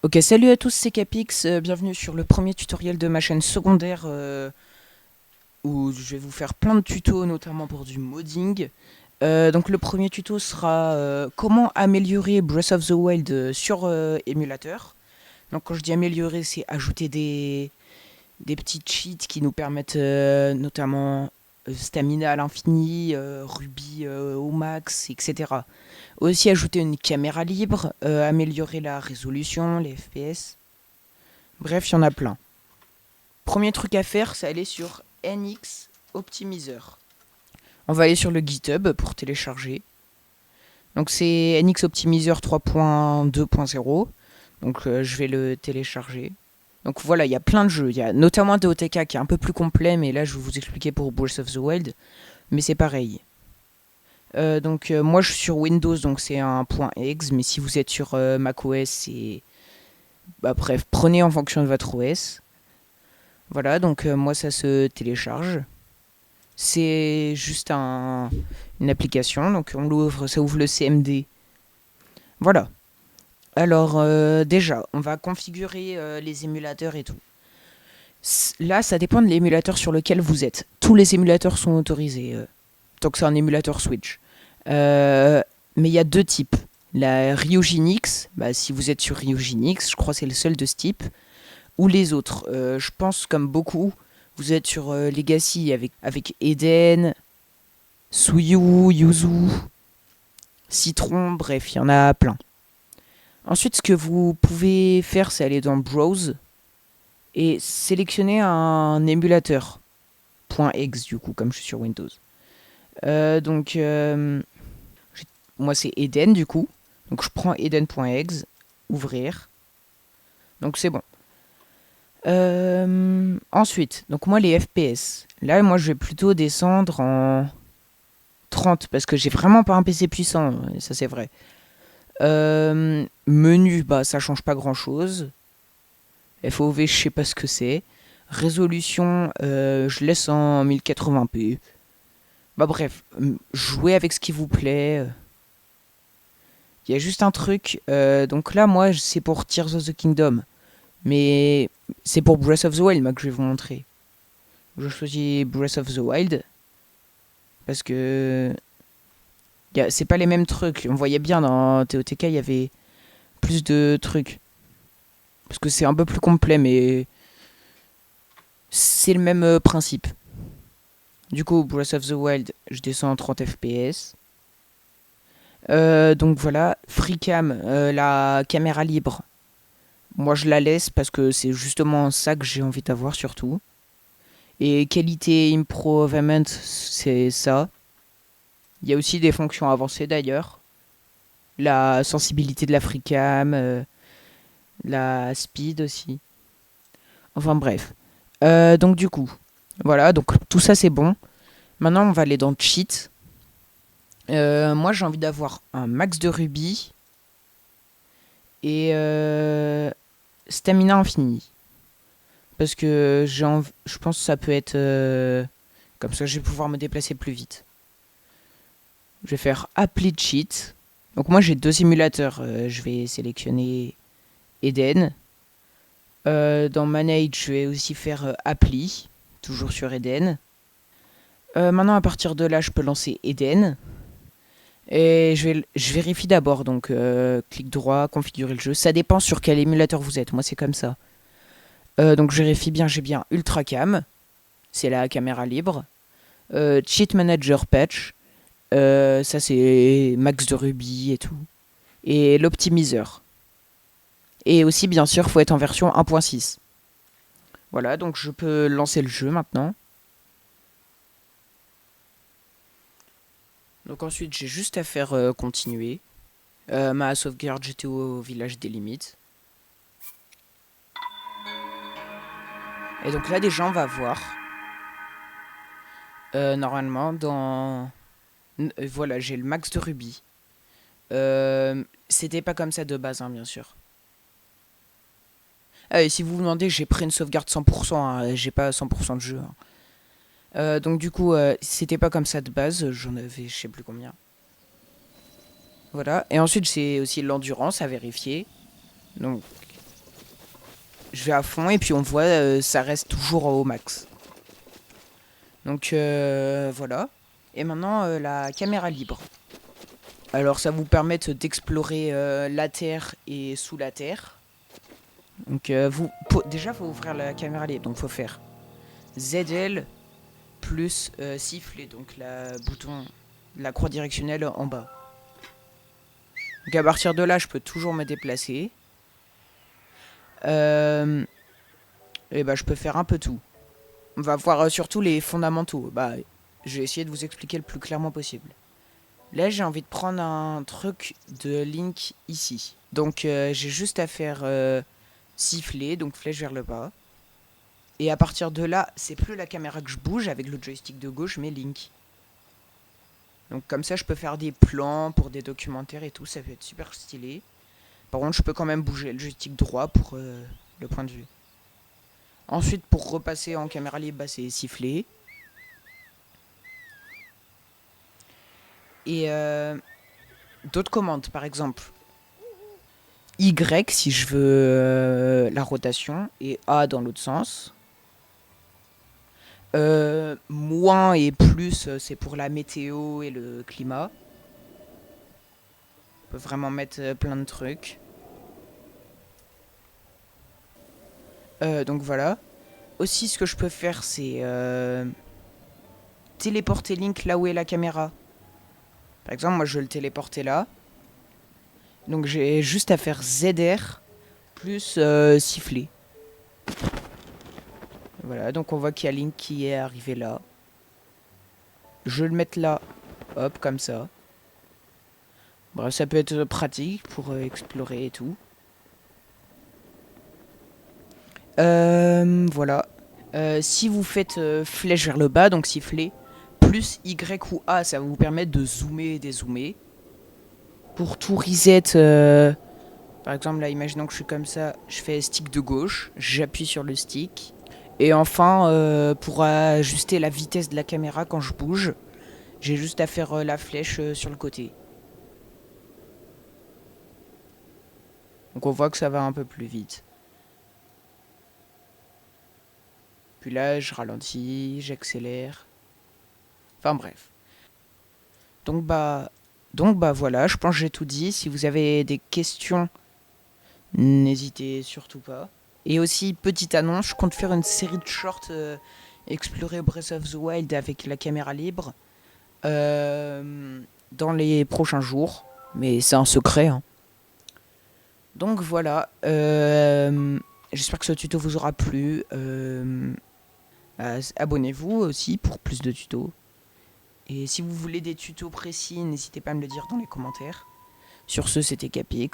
Ok, salut à tous, c'est Capix, bienvenue sur le premier tutoriel de ma chaîne secondaire où je vais vous faire plein de tutos, notamment pour du modding. Donc le premier tuto sera comment améliorer Breath of the Wild sur émulateur. Donc quand je dis améliorer, c'est ajouter des petits cheats qui nous permettent notamment stamina à l'infini, rubis au max, etc. Aussi ajouter une caméra libre, améliorer la résolution, les FPS. Bref, il y en a plein. Premier truc à faire, c'est aller sur NX Optimizer. On va aller sur le GitHub pour télécharger. Donc c'est NX Optimizer 3.2.0. Donc je vais le télécharger. Donc voilà, il y a plein de jeux. Il y a notamment un DOTK qui est un peu plus complet, mais là je vais vous expliquer pour Breath of the Wild. Mais c'est pareil. Moi je suis sur Windows, donc c'est un .exe. Mais si vous êtes sur macOS, c'est... Bah, bref, prenez en fonction de votre OS. Voilà, donc moi ça se télécharge. C'est juste une application, donc on l'ouvre, ça ouvre le CMD. Voilà. Alors déjà, on va configurer les émulateurs et tout. Là, ça dépend de l'émulateur sur lequel vous êtes. Tous les émulateurs sont autorisés, tant que c'est un émulateur Switch. Mais il y a deux types. La Ryujinx, bah, si vous êtes sur Ryujinx, je crois que c'est le seul de ce type. Ou les autres. Je pense comme beaucoup, vous êtes sur Legacy avec Eden, Suyu, Yuzu, Citron, bref, il y en a plein. Ensuite, ce que vous pouvez faire, c'est aller dans Browse et sélectionner un émulateur. .exe du coup, comme je suis sur Windows. Euh, donc, euh, Moi c'est Eden du coup. Donc je prends eden.exe, ouvrir. Donc c'est bon. Ensuite, donc moi les FPS. Là, moi je vais plutôt descendre en 30 parce que j'ai vraiment pas un PC puissant, ça c'est vrai. Menu, bah ça change pas grand chose. FOV, je sais pas ce que c'est. Résolution, je laisse en 1080p. Bah bref, jouez avec ce qui vous plaît. Il y a juste un truc. Donc là, moi, c'est pour Tears of the Kingdom. Mais c'est pour Breath of the Wild moi, que je vais vous montrer. Je choisis Breath of the Wild parce que c'est pas les mêmes trucs. On voyait bien dans TOTK, il y avait plus de trucs. Parce que c'est un peu plus complet, mais c'est le même principe. Du coup, Breath of the Wild, je descends en 30 FPS. Donc voilà, FreeCam, la caméra libre. Moi, je la laisse parce que c'est justement ça que j'ai envie d'avoir surtout. Et qualité improvement, c'est ça. Il y a aussi des fonctions avancées d'ailleurs. La sensibilité de la FreeCam, la speed aussi. Enfin bref. Donc du coup, voilà, donc tout ça c'est bon. Maintenant on va aller dans Cheat. Moi j'ai envie d'avoir un max de rubis et stamina infini. Parce que je pense que ça peut être... comme ça je vais pouvoir me déplacer plus vite. Je vais faire Apply Cheat. Donc moi j'ai deux émulateurs. Je vais sélectionner Eden. Dans Manage, je vais aussi faire Apply, toujours sur Eden. Maintenant, à partir de là, je peux lancer Eden. Et je vérifie d'abord, donc clic droit, configurer le jeu. Ça dépend sur quel émulateur vous êtes. Moi, c'est comme ça. Donc, je vérifie bien, j'ai bien Ultracam. C'est la caméra libre. Cheat Manager Patch. Ça, c'est max de rubis et tout. Et l'optimiseur. Et aussi, bien sûr, il faut être en version 1.6. Voilà, donc je peux lancer le jeu maintenant. Donc ensuite, j'ai juste à faire continuer. Ma sauvegarde, j'étais au village des limites. Et donc là, déjà, on va voir. Normalement, voilà, j'ai le max de rubis. C'était pas comme ça de base, hein, bien sûr. Ah, et si vous vous demandez, j'ai pris une sauvegarde 100%, hein, j'ai pas 100% de jeu. Hein. Donc du coup, c'était pas comme ça de base, j'en avais je sais plus combien. Voilà, et ensuite c'est aussi l'endurance à vérifier. Donc je vais à fond et puis on voit ça reste toujours au max. Donc voilà. Et maintenant la caméra libre. Alors ça vous permet d'explorer la terre et sous la terre. Donc déjà faut ouvrir la caméra libre, donc faut faire ZL plus siffler, donc la croix directionnelle en bas. Donc à partir de là je peux toujours me déplacer. Et bah je peux faire un peu tout. On va voir surtout les fondamentaux. Bah je vais essayer de vous expliquer le plus clairement possible. Là j'ai envie de prendre un truc de Link ici. Donc j'ai juste à faire siffler, donc flèche vers le bas. Et à partir de là, c'est plus la caméra que je bouge avec le joystick de gauche, mais Link. Donc comme ça, je peux faire des plans pour des documentaires et tout, ça peut être super stylé. Par contre, je peux quand même bouger le joystick droit pour le point de vue. Ensuite, pour repasser en caméra libre, bah, c'est siffler. Et d'autres commandes, par exemple. Y si je veux la rotation et A dans l'autre sens. Moins et plus, c'est pour la météo et le climat. On peut vraiment mettre plein de trucs. Donc voilà. Aussi, ce que je peux faire, c'est téléporter Link là où est la caméra. Par exemple, moi, je veux le téléporter là. Donc j'ai juste à faire ZR plus siffler. Voilà, donc on voit qu'il y a Link qui est arrivé là. Je vais le mettre là. Hop, comme ça. Bref, ça peut être pratique pour explorer et tout. Voilà. Si vous faites flèche vers le bas, donc siffler, plus Y ou A, ça va vous permettre de zoomer et dézoomer. Pour tout reset, par exemple, là, imaginons que je suis comme ça, je fais stick de gauche, j'appuie sur le stick. Et enfin, pour ajuster la vitesse de la caméra quand je bouge, j'ai juste à faire la flèche sur le côté. Donc on voit que ça va un peu plus vite. Puis là, je ralentis, j'accélère. Enfin bref. Donc bah voilà, je pense que j'ai tout dit. Si vous avez des questions, n'hésitez surtout pas. Et aussi, petite annonce, je compte faire une série de shorts explorer Breath of the Wild avec la caméra libre dans les prochains jours. Mais c'est un secret. Hein. Donc voilà. J'espère que ce tuto vous aura plu. Abonnez-vous aussi pour plus de tutos. Et si vous voulez des tutos précis, n'hésitez pas à me le dire dans les commentaires. Sur ce, c'était Capix.